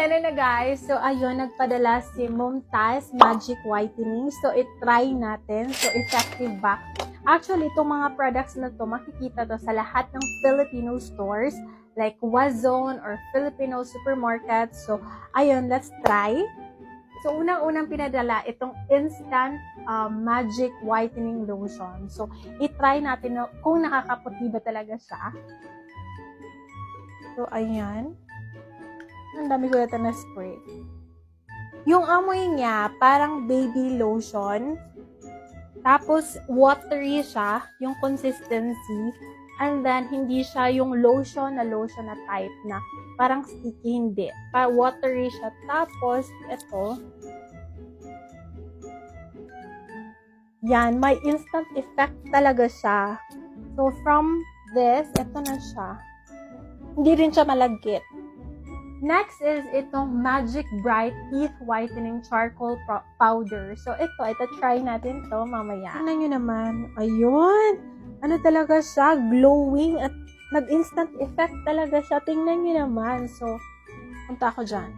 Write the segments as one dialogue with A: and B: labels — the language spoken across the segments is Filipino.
A: ano na guys. So, ayun, nagpadala si Mumtaz Magic Whitening. So, i-try natin. So, effective ba? Actually, itong mga products na to, makikita to sa lahat ng Filipino stores like Wazone or Filipino supermarkets. So, ayun, let's try. So, unang-unang pinadala itong instant magic whitening lotion. So, i-try natin kung nakakaputi ba talaga siya. So, ayan. Ang dami ko yata na spray. Yung amoy niya, parang baby lotion. Tapos, watery siya, yung consistency. And then, hindi siya yung lotion na type na parang sticky, hindi. Watery siya. Tapos, ito. Yan, may instant effect talaga siya. So, from this, ito na siya. Hindi rin siya malagkit. Next is itong Magic Bright Teeth Whitening Charcoal Powder. So, ito try natin to mamaya. Tingnan nyo naman. Ayun! Ano talaga siya? Glowing at nag-instant effect talaga siya. Tingnan nyo naman. So, punta ako dyan.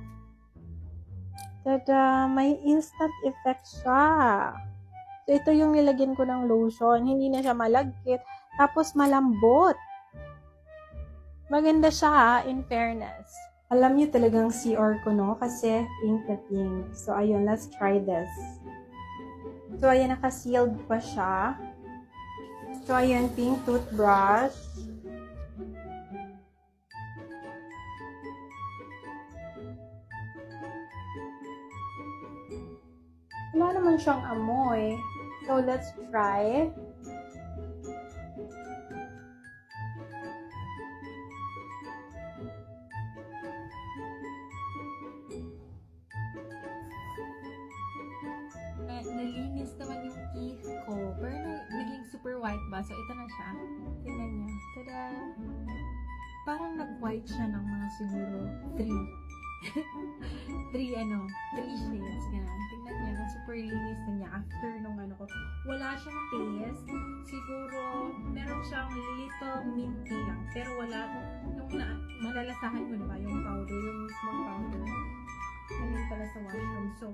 A: Tada! May instant effect siya. So, ito yung nilagyan ko ng lotion. Hindi na siya malagkit. Tapos, malambot. Maganda siya in fairness. Alam niyo talagang CR ko, no? Kasi pink na pink. So, ayun. Let's try this. So, ayan. Naka-sealed pa siya. So, ayan. Pink toothbrush. Wala naman siyang amoy. So, let's try.
B: Nalinis naman yung teeth ko. Pero naging super white ba? So, ito na siya. Tingnan niyo. Tada! Parang nag-white siya ng mga siguro 3 shades. Ganun. Tingnan niya. Super linis na niya after nung ano ko. Wala siyang taste. Siguro, meron siyang little minty lang. Pero wala, nung malalasahan ko diba, yung powder, yung mismong powder. Galing pala sa washroom. So,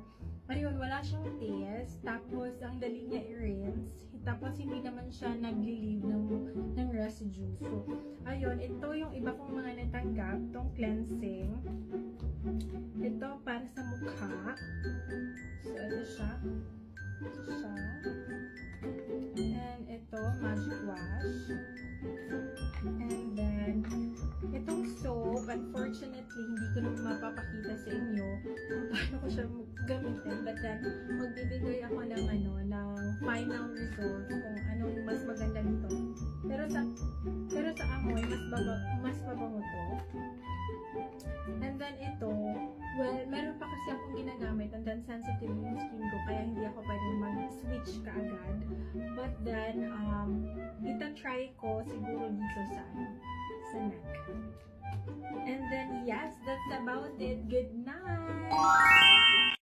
B: ayun, wala siyang taste. Tapos, ang dali niya i-rinse. Tapos, hindi naman siya nag-relieve ng residue. So, ayun, ito yung iba kong mga natanggap. Itong cleansing. Ito, para sa mukha. So, ito siya. Ito siya. And ito, magic wash. And then, itong soap, unfortunately, hindi ko na mapapakita sa inyo kung paano ko siya gamitin. But then, magbibigay ako ng final result kung anong mas maganda nito. Pero sa amoy, mas mabango to. And then ito, well, meron pa kasi akong ginagamit and then sensitive yung skin ko kaya hindi ako pwedeng mag-switch kaagad. But then, ita-try ko siguro dito sa neck. And then, yes, that's about it. Good night!